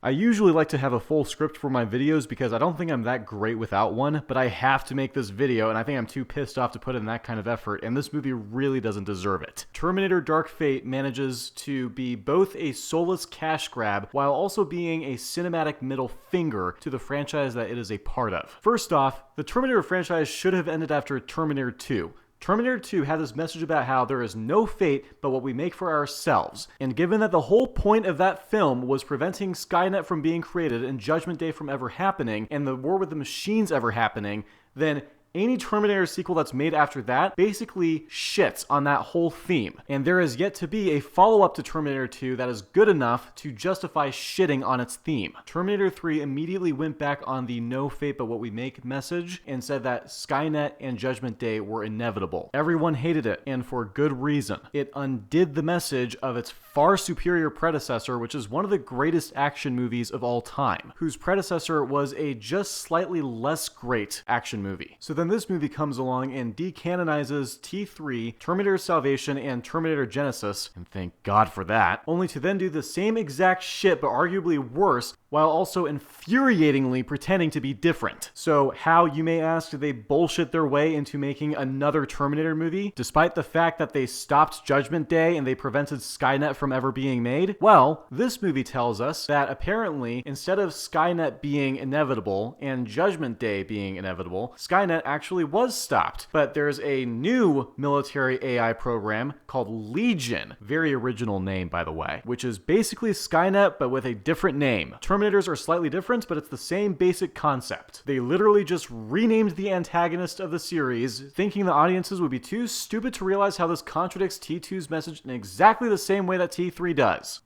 I usually like to have a full script for my videos because I don't think I'm that great without one, but I have to make this video and I think I'm too pissed off to put in that kind of effort, and this movie really doesn't deserve it. Terminator Dark Fate manages to be both a soulless cash grab while also being a cinematic middle finger to the franchise that it is a part of. First off, the Terminator franchise should have ended after Terminator 2. Terminator 2 had this message about how there is no fate but what we make for ourselves. And given that the whole point of that film was preventing Skynet from being created and Judgment Day from ever happening and the war with the machines ever happening, then any Terminator sequel that's made after that basically shits on that whole theme. And there is yet to be a follow-up to Terminator 2 that is good enough to justify shitting on its theme. Terminator 3 immediately went back on the no fate but what we make message and said that Skynet and Judgment Day were inevitable. Everyone hated it, and for good reason. It undid the message of its far superior predecessor, which is one of the greatest action movies of all time, whose predecessor was a just slightly less great action movie. So then this movie comes along and decanonizes T3, Terminator Salvation, and Terminator Genisys, and thank God for that, only to then do the same exact shit but arguably worse while also infuriatingly pretending to be different. So how, you may ask, did they bullshit their way into making another Terminator movie, despite the fact that they stopped Judgment Day and they prevented Skynet from ever being made? Well, this movie tells us that apparently, instead of Skynet being inevitable and Judgment Day being inevitable, Skynet actually was stopped. But there's a new military AI program called Legion, very original name by the way, which is basically Skynet but with a different name. Terminators are slightly different, but it's the same basic concept. They literally just renamed the antagonist of the series, thinking the audiences would be too stupid to realize how this contradicts T2's message in exactly the same way that T3 does.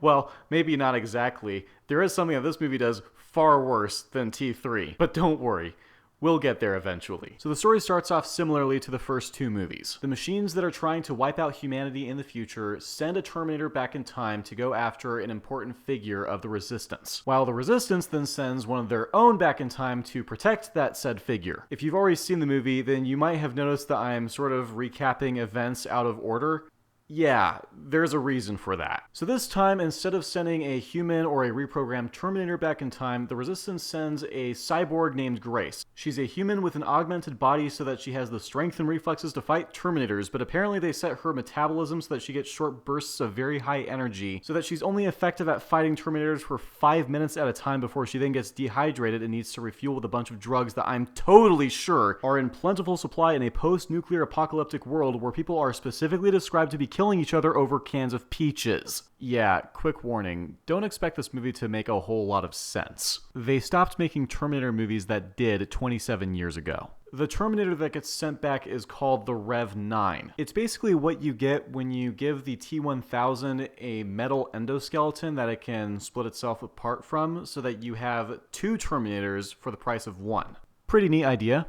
Well, maybe not exactly. There is something that this movie does far worse than T3, but don't worry. We'll get there eventually. So the story starts off similarly to the first two movies. The machines that are trying to wipe out humanity in the future send a Terminator back in time to go after an important figure of the Resistance, while the Resistance then sends one of their own back in time to protect that said figure. If you've already seen the movie, then you might have noticed that I'm sort of recapping events out of order. Yeah, there's a reason for that. So this time, instead of sending a human or a reprogrammed Terminator back in time, the Resistance sends a cyborg named Grace. She's a human with an augmented body so that she has the strength and reflexes to fight Terminators, but apparently they set her metabolism so that she gets short bursts of very high energy, so that she's only effective at fighting Terminators for 5 minutes at a time before she then gets dehydrated and needs to refuel with a bunch of drugs that I'm totally sure are in plentiful supply in a post-nuclear apocalyptic world where people are specifically described to be killing each other over cans of peaches. Yeah, quick warning, don't expect this movie to make a whole lot of sense. They stopped making Terminator movies that did 27 years ago. The Terminator that gets sent back is called the Rev 9. It's basically what you get when you give the T-1000 a metal endoskeleton that it can split itself apart from, so that you have two Terminators for the price of one. Pretty neat idea.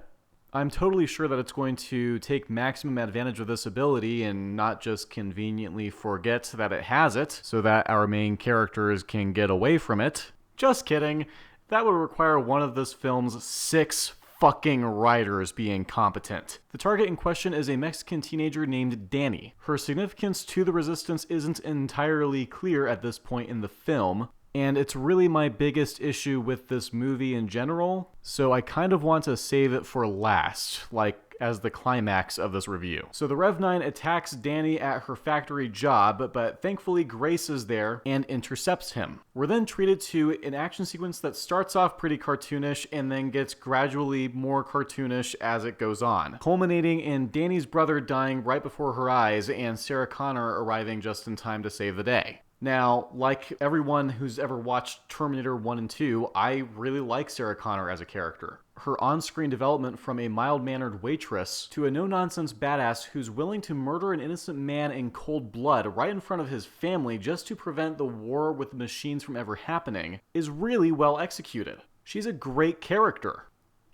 I'm totally sure that it's going to take maximum advantage of this ability and not just conveniently forget that it has it so that our main characters can get away from it. Just kidding. That would require one of this film's 6 fucking writers being competent. The target in question is a Mexican teenager named Danny. Her significance to the Resistance isn't entirely clear at this point in the film, and it's really my biggest issue with this movie in general, so I kind of want to save it for last, like as the climax of this review. So the Rev 9 attacks Danny at her factory job, but thankfully Grace is there and intercepts him. We're then treated to an action sequence that starts off pretty cartoonish and then gets gradually more cartoonish as it goes on, culminating in Danny's brother dying right before her eyes and Sarah Connor arriving just in time to save the day. Now, like everyone who's ever watched Terminator 1 and 2, I really like Sarah Connor as a character. Her on-screen development from a mild-mannered waitress to a no-nonsense badass who's willing to murder an innocent man in cold blood right in front of his family just to prevent the war with the machines from ever happening is really well executed. She's a great character.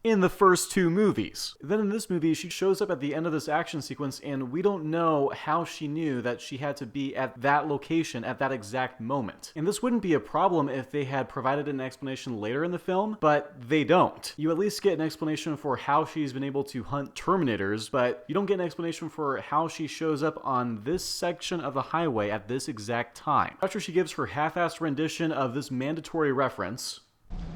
in the first 2 movies. Then in this movie, she shows up at the end of this action sequence, and we don't know how she knew that she had to be at that location at that exact moment. And this wouldn't be a problem if they had provided an explanation later in the film, but they don't. You at least get an explanation for how she's been able to hunt Terminators, but you don't get an explanation for how she shows up on this section of the highway at this exact time. After she gives her half-assed rendition of this mandatory reference,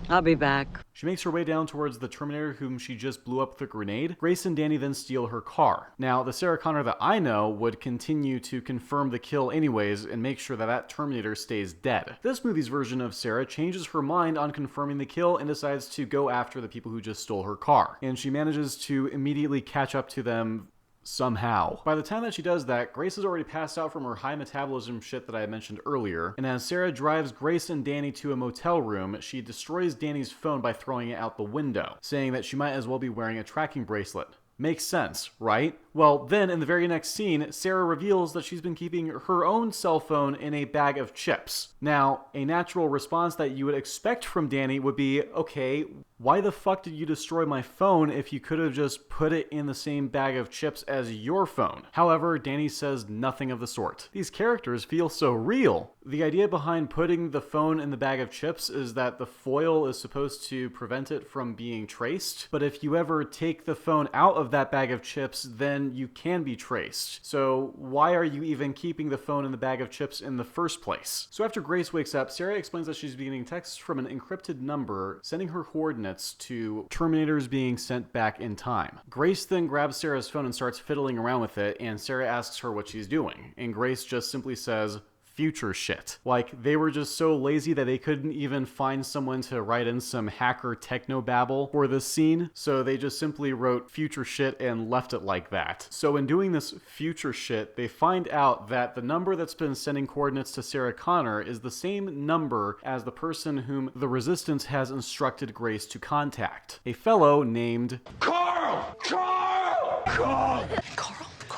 I'll be back. she makes her way down towards the Terminator whom she just blew up with a grenade. Grace and Danny then steal her car. Now, the Sarah Connor that I know would continue to confirm the kill anyways and make sure that that Terminator stays dead. This movie's version of Sarah changes her mind on confirming the kill and decides to go after the people who just stole her car. And she manages to immediately catch up to them somehow. By the time that she does that, Grace has already passed out from her high metabolism shit that I mentioned earlier, and as Sarah drives Grace and Danny to a motel room, she destroys Danny's phone by throwing it out the window, saying that she might as well be wearing a tracking bracelet. Makes sense, right? Well, then in the very next scene, Sarah reveals that she's been keeping her own cell phone in a bag of chips. Now, a natural response that you would expect from Danny would be, okay, why the fuck did you destroy my phone if you could have just put it in the same bag of chips as your phone? However, Danny says nothing of the sort. These characters feel so real. The idea behind putting the phone in the bag of chips is that the foil is supposed to prevent it from being traced, but if you ever take the phone out of that bag of chips, then you can be traced. So why are you even keeping the phone in the bag of chips in the first place? So after Grace wakes up, Sarah explains that she's getting texts from an encrypted number sending her coordinates to Terminators being sent back in time. Grace then grabs Sarah's phone and starts fiddling around with it, and Sarah asks her what she's doing, and Grace just simply says, future shit. Like, they were just so lazy that they couldn't even find someone to write in some hacker technobabble for this scene, so they just simply wrote future shit and left it like that. So in doing this future shit, they find out that the number that's been sending coordinates to Sarah Connor is the same number as the person whom the Resistance has instructed Grace to contact. A fellow named Carl! Carl! Carl! Carl?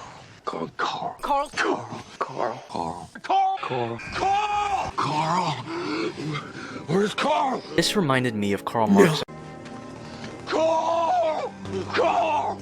Carl! Carl! Carl? Carl! Carl! Carl! Carl! Carl! Carl! Where's Carl? This reminded me of Karl Marx. Carl! Carl!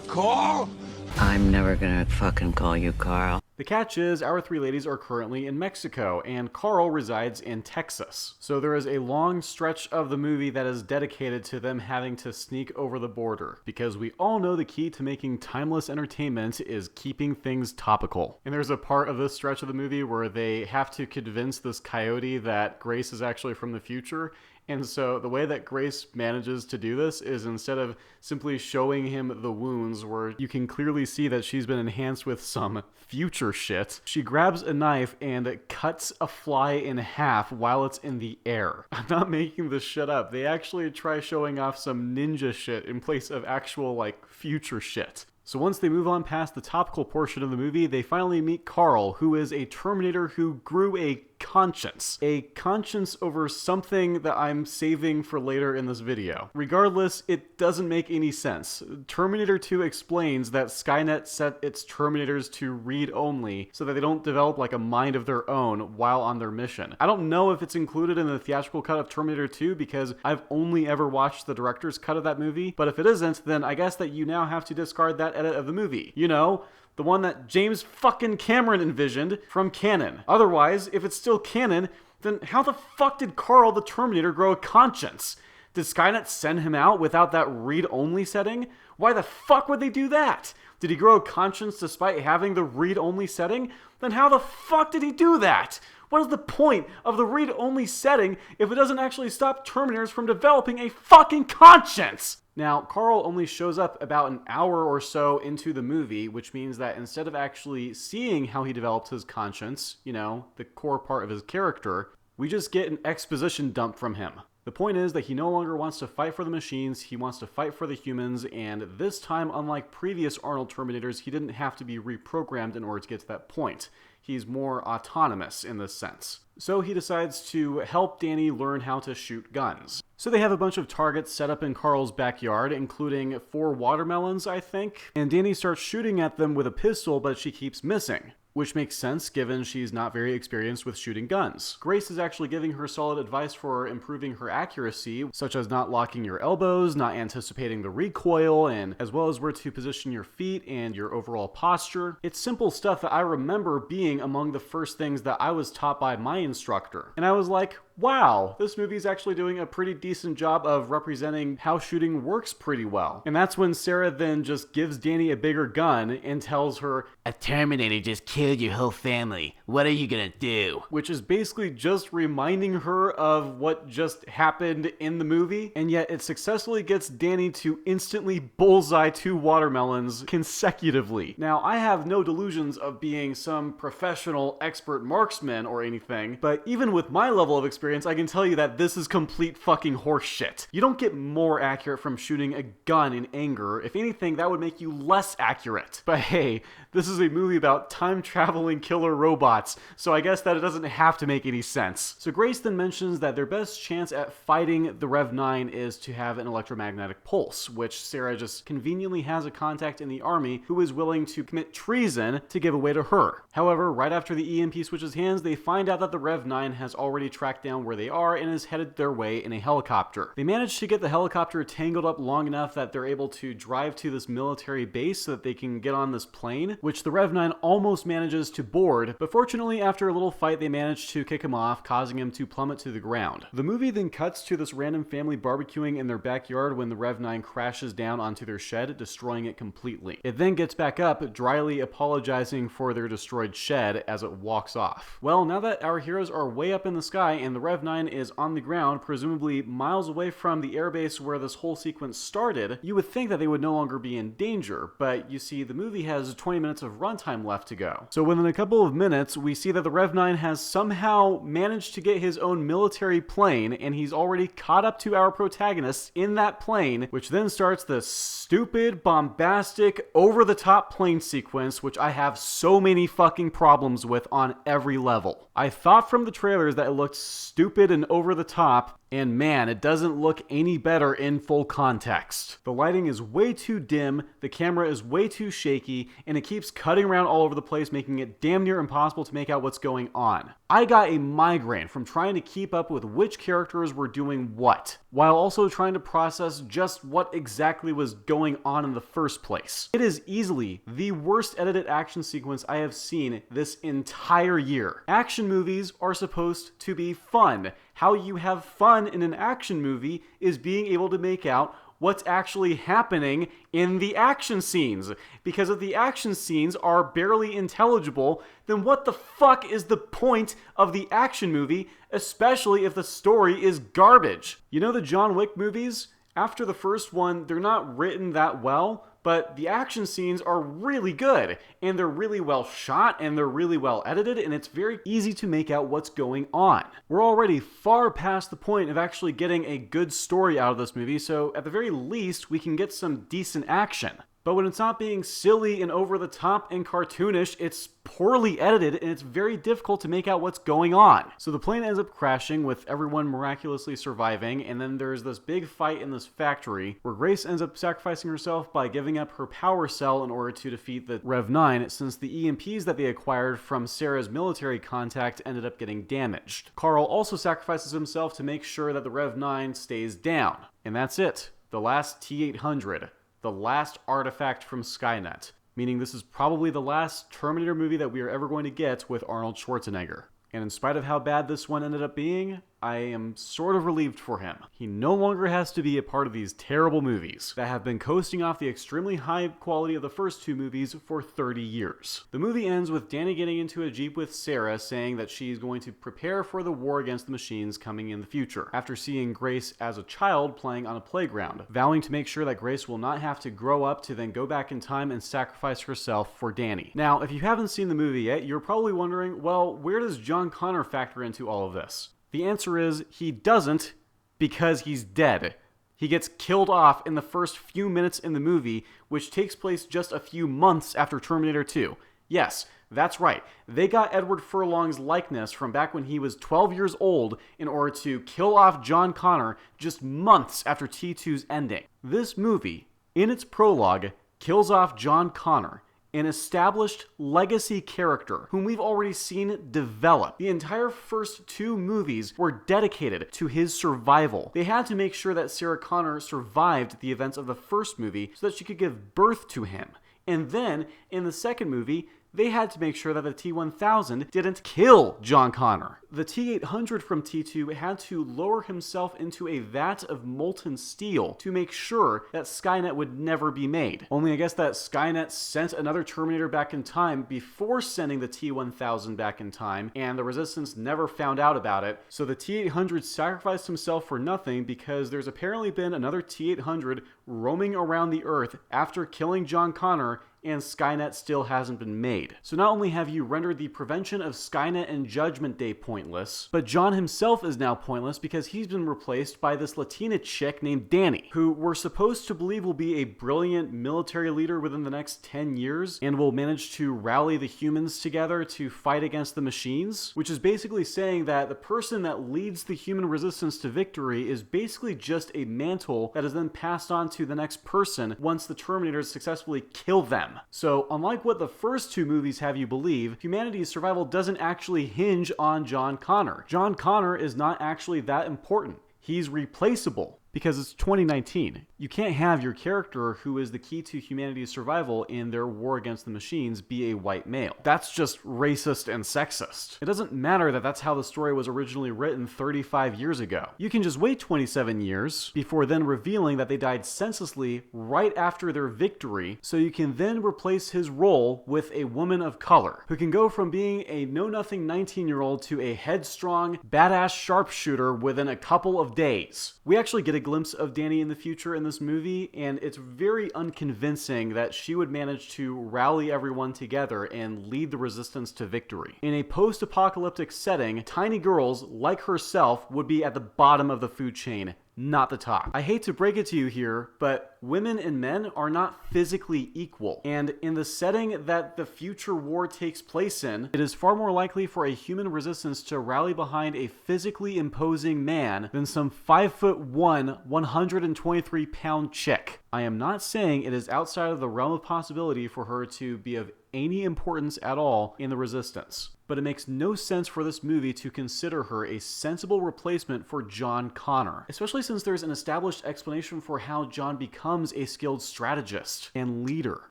Carl! I'm never gonna fucking call you Carl. The catch is, our 3 ladies are currently in Mexico, and Carl resides in Texas. So there is a long stretch of the movie that is dedicated to them having to sneak over the border, because we all know the key to making timeless entertainment is keeping things topical. And there's a part of this stretch of the movie where they have to convince this coyote that Grace is actually from the future. And so the way that Grace manages to do this is, instead of simply showing him the wounds where you can clearly see that she's been enhanced with some future shit, she grabs a knife and cuts a fly in half while it's in the air. I'm not making this shit up. They actually try showing off some ninja shit in place of actual, like, future shit. So once they move on past the topical portion of the movie, they finally meet Carl, who is a Terminator who grew a conscience. A conscience over something that I'm saving for later in this video. Regardless, it doesn't make any sense. Terminator 2 explains that Skynet set its Terminators to read only so that they don't develop like a mind of their own while on their mission. I don't know if it's included in the theatrical cut of Terminator 2 because I've only ever watched the director's cut of that movie, but if it isn't, then I guess that you now have to discard that edit of the movie. You know, the one that James fucking Cameron envisioned from canon. Otherwise, if it's still canon, then how the fuck did Carl the Terminator grow a conscience? Did Skynet send him out without that read-only setting? Why the fuck would they do that? Did he grow a conscience despite having the read-only setting? Then how the fuck did he do that? What is the point of the read-only setting if it doesn't actually stop Terminators from developing a fucking conscience? Now, Carl only shows up about an hour or so into the movie, which means that instead of actually seeing how he developed his conscience, you know, the core part of his character, we just get an exposition dump from him. The point is that he no longer wants to fight for the machines, he wants to fight for the humans, and this time, unlike previous Arnold Terminators, he didn't have to be reprogrammed in order to get to that point. He's more autonomous in this sense. So he decides to help Danny learn how to shoot guns. So they have a bunch of targets set up in Carl's backyard, including 4 watermelons, I think, and Danny starts shooting at them with a pistol, but she keeps missing. which makes sense given she's not very experienced with shooting guns. Grace is actually giving her solid advice for improving her accuracy, such as not locking your elbows, not anticipating the recoil, and as well as where to position your feet and your overall posture. It's simple stuff that I remember being among the first things that I was taught by my instructor. And I was like, wow, this movie's actually doing a pretty decent job of representing how shooting works pretty well. And that's when Sarah then just gives Danny a bigger gun and tells her, "A Terminator just killed your whole family. What are you gonna do?" which is basically just reminding her of what just happened in the movie. And yet it successfully gets Danny to instantly bullseye 2 watermelons consecutively. Now, I have no delusions of being some professional expert marksman or anything, but even with my level of experience, I can tell you that this is complete fucking horseshit. You don't get more accurate from shooting a gun in anger. If anything, that would make you less accurate. But hey, this is a movie about time-traveling killer robots, so I guess that it doesn't have to make any sense. So Grace then mentions that their best chance at fighting the Rev 9 is to have an electromagnetic pulse, which Sarah just conveniently has a contact in the army who is willing to commit treason to give away to her. However, right after the EMP switches hands, they find out that the Rev 9 has already tracked down where they are and is headed their way in a helicopter. They manage to get the helicopter tangled up long enough that they're able to drive to this military base so that they can get on this plane, which the Rev 9 almost manages to board, but fortunately after a little fight they manage to kick him off, causing him to plummet to the ground. The movie then cuts to this random family barbecuing in their backyard when the Rev 9 crashes down onto their shed, destroying it completely. It then gets back up, dryly apologizing for their destroyed shed as it walks off. Well, now that our heroes are way up in the sky and the Rev 9 is on the ground, presumably miles away from the airbase where this whole sequence started, you would think that they would no longer be in danger, but you see the movie has 20 minutes of runtime left to go. So within a couple of minutes, we see that the Rev 9 has somehow managed to get his own military plane, and he's already caught up to our protagonists in that plane, which then starts the stupid, bombastic, over-the-top plane sequence, which I have so many fucking problems with on every level. I thought from the trailers that it looked stupid and over the top, and man, it doesn't look any better in full context. The lighting is way too dim, the camera is way too shaky, and it keeps cutting around all over the place, making it damn near impossible to make out what's going on. I got a migraine from trying to keep up with which characters were doing what, while also trying to process just what exactly was going on in the first place. It is easily the worst edited action sequence I have seen this entire year. Action movies are supposed to be fun. How you have fun in an action movie is being able to make out what's actually happening in the action scenes. Because if the action scenes are barely intelligible, then what the fuck is the point of the action movie, especially if the story is garbage? You know the John Wick movies? After the first one, they're not written that well, but the action scenes are really good, and they're really well shot, and they're really well edited, and it's very easy to make out what's going on. We're already far past the point of actually getting a good story out of this movie, so at the very least, we can get some decent action. But when it's not being silly and over the top and cartoonish, it's poorly edited and it's very difficult to make out what's going on. So the plane ends up crashing with everyone miraculously surviving, and then there's this big fight in this factory where Grace ends up sacrificing herself by giving up her power cell in order to defeat the Rev 9, since the EMPs that they acquired from Sarah's military contact ended up getting damaged. Carl also sacrifices himself to make sure that the Rev 9 stays down. And that's it. The last T-800. The last artifact from Skynet, meaning this is probably the last Terminator movie that we are ever going to get with Arnold Schwarzenegger. And in spite of how bad this one ended up being, I am sort of relieved for him. He no longer has to be a part of these terrible movies that have been coasting off the extremely high quality of the first two movies for 30 years. The movie ends with Danny getting into a Jeep with Sarah, saying that she's going to prepare for the war against the machines coming in the future, after seeing Grace as a child playing on a playground, vowing to make sure that Grace will not have to grow up to then go back in time and sacrifice herself for Danny. Now, if you haven't seen the movie yet, you're probably wondering, well, where does John Connor factor into all of this? The answer is he doesn't, because he's dead. He gets killed off in the first few minutes in the movie, which takes place just a few months after Terminator 2. Yes, that's right. They got Edward Furlong's likeness from back when he was 12 years old in order to kill off John Connor just months after T2's ending. This movie, in its prologue, kills off John Connor, an established legacy character whom we've already seen develop. The entire first 2 movies were dedicated to his survival. They had to make sure that Sarah Connor survived the events of the first movie so that she could give birth to him. And then, in the second movie, they had to make sure that the T-1000 didn't kill John Connor. The T-800 from T2 had to lower himself into a vat of molten steel to make sure that Skynet would never be made. Only I guess that Skynet sent another Terminator back in time before sending the T-1000 back in time, and the Resistance never found out about it, so the T-800 sacrificed himself for nothing because there's apparently been another T-800 roaming around the Earth after killing John Connor, and Skynet still hasn't been made. So not only have you rendered the prevention of Skynet and Judgment Day pointless, but John himself is now pointless because he's been replaced by this Latina chick named Danny, who we're supposed to believe will be a brilliant military leader within the next 10 years and will manage to rally the humans together to fight against the machines, which is basically saying that the person that leads the human resistance to victory is basically just a mantle that is then passed on to the next person once the Terminators successfully kill them. So, unlike what the first 2 movies have you believe, humanity's survival doesn't actually hinge on John Connor. John Connor is not actually that important. He's replaceable because it's 2019. You can't have your character who is the key to humanity's survival in their war against the machines be a white male. That's just racist and sexist. It doesn't matter that that's how the story was originally written 35 years ago. You can just wait 27 years before then revealing that they died senselessly right after their victory, so you can then replace his role with a woman of color who can go from being a know-nothing 19-year-old to a headstrong, badass sharpshooter within a couple of days. We actually get a glimpse of Danny in the future in this movie, and it's very unconvincing that she would manage to rally everyone together and lead the resistance to victory. In a post-apocalyptic setting, tiny girls like herself would be at the bottom of the food chain, not the top. I hate to break it to you here, but women and men are not physically equal. And in the setting that the future war takes place in, it is far more likely for a human resistance to rally behind a physically imposing man than some 5'1", 123-pound chick. I am not saying it is outside of the realm of possibility for her to be of any importance at all in the resistance, but it makes no sense for this movie to consider her a sensible replacement for John Connor, especially since there's an established explanation for how John becomes a skilled strategist and leader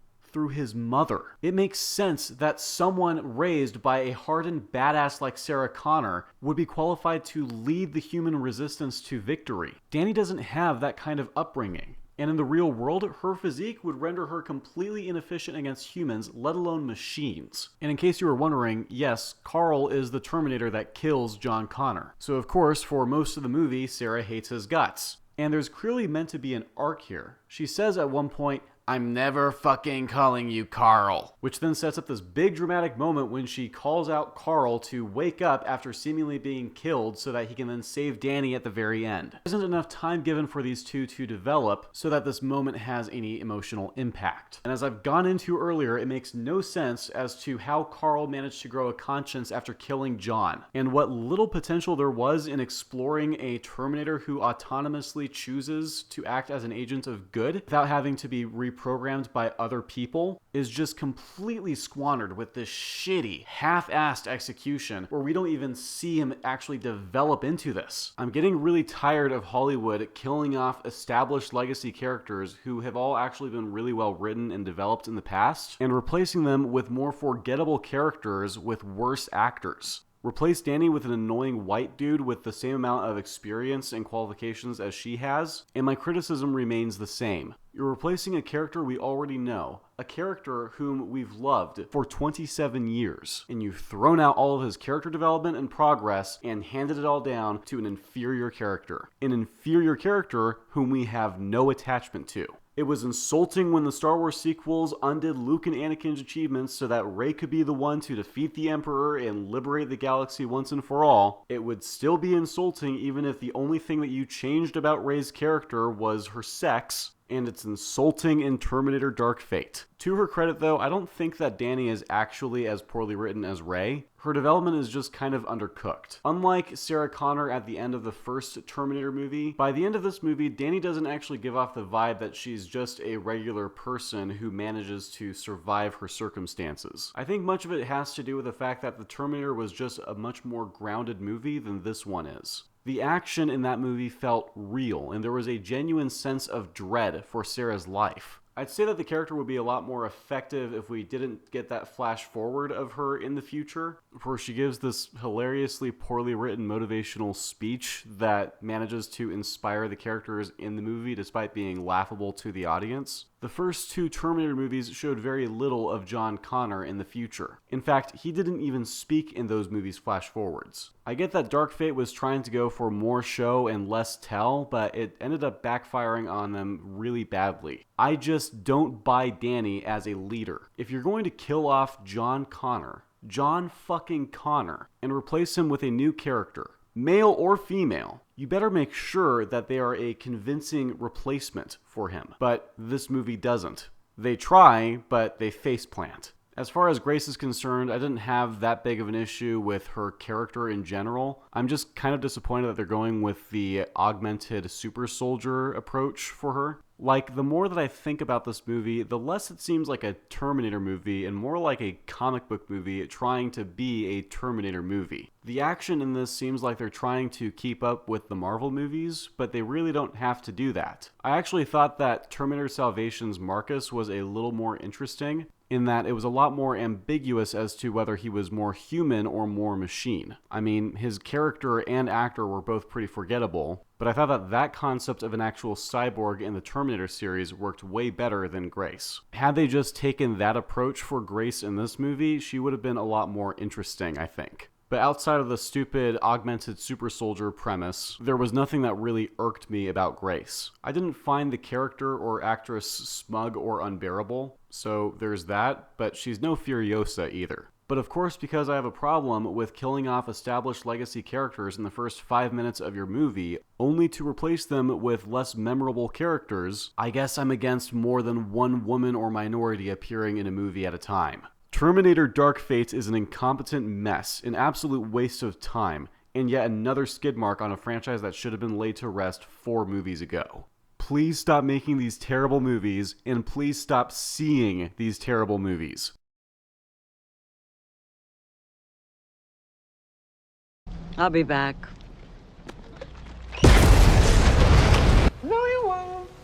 through his mother. It makes sense that someone raised by a hardened badass like Sarah Connor would be qualified to lead the human resistance to victory. Danny doesn't have that kind of upbringing. And in the real world, her physique would render her completely inefficient against humans, let alone machines. And in case you were wondering, yes, Carl is the Terminator that kills John Connor. So of course, for most of the movie, Sarah hates his guts. And there's clearly meant to be an arc here. She says at one point, "I'm never fucking calling you Carl," which then sets up this big dramatic moment when she calls out Carl to wake up after seemingly being killed so that he can then save Danny at the very end. There isn't enough time given for these two to develop so that this moment has any emotional impact. And as I've gone into earlier, it makes no sense as to how Carl managed to grow a conscience after killing John, and what little potential there was in exploring a Terminator who autonomously chooses to act as an agent of good without having to be reprogrammed by other people is just completely squandered with this shitty, half-assed execution where we don't even see him actually develop into this. I'm getting really tired of Hollywood killing off established legacy characters who have all actually been really well written and developed in the past, and replacing them with more forgettable characters with worse actors. Replace Danny with an annoying white dude with the same amount of experience and qualifications as she has, and my criticism remains the same. You're replacing a character we already know, a character whom we've loved for 27 years, and you've thrown out all of his character development and progress and handed it all down to an inferior character whom we have no attachment to. It was insulting when the Star Wars sequels undid Luke and Anakin's achievements so that Rey could be the one to defeat the Emperor and liberate the galaxy once and for all. It would still be insulting even if the only thing that you changed about Rey's character was her sex. and it's insulting in Terminator Dark Fate. To her credit though, I don't think that Dani is actually as poorly written as Rey. Her development is just kind of undercooked. Unlike Sarah Connor at the end of the first Terminator movie, by the end of this movie, Dani doesn't actually give off the vibe that she's just a regular person who manages to survive her circumstances. I think much of it has to do with the fact that the Terminator was just a much more grounded movie than this one is. The action in that movie felt real, and there was a genuine sense of dread for Sarah's life. I'd say that the character would be a lot more effective if we didn't get that flash forward of her in the future, where she gives this hilariously poorly written motivational speech that manages to inspire the characters in the movie despite being laughable to the audience. The first two Terminator movies showed very little of John Connor in the future. In fact, he didn't even speak in those movies' flash forwards. I get that Dark Fate was trying to go for more show and less tell, but it ended up backfiring on them really badly. I just don't buy Dani as a leader. If you're going to kill off John fucking Connor, and replace him with a new character, male or female, you better make sure that they are a convincing replacement for him. But this movie doesn't. They try, but they faceplant. As far as Grace is concerned, I didn't have that big of an issue with her character in general. I'm just kind of disappointed that they're going with the augmented super soldier approach for her. Like, the more that I think about this movie, the less it seems like a Terminator movie and more like a comic book movie trying to be a Terminator movie. The action in this seems like they're trying to keep up with the Marvel movies, but they really don't have to do that. I actually thought that Terminator Salvation's Marcus was a little more interesting, in that it was a lot more ambiguous as to whether he was more human or more machine. I mean, his character and actor were both pretty forgettable, but I thought that that concept of an actual cyborg in the Terminator series worked way better than Grace. Had they just taken that approach for Grace in this movie, she would have been a lot more interesting, I think. But outside of the stupid augmented super soldier premise, there was nothing that really irked me about Grace. I didn't find the character or actress smug or unbearable, so there's that, but she's no Furiosa either. But of course, because I have a problem with killing off established legacy characters in the first 5 minutes of your movie, only to replace them with less memorable characters, I guess I'm against more than one woman or minority appearing in a movie at a time. Terminator Dark Fate is an incompetent mess, an absolute waste of time, and yet another skid mark on a franchise that should have been laid to rest 4 movies ago. Please stop making these terrible movies, and please stop seeing these terrible movies. I'll be back.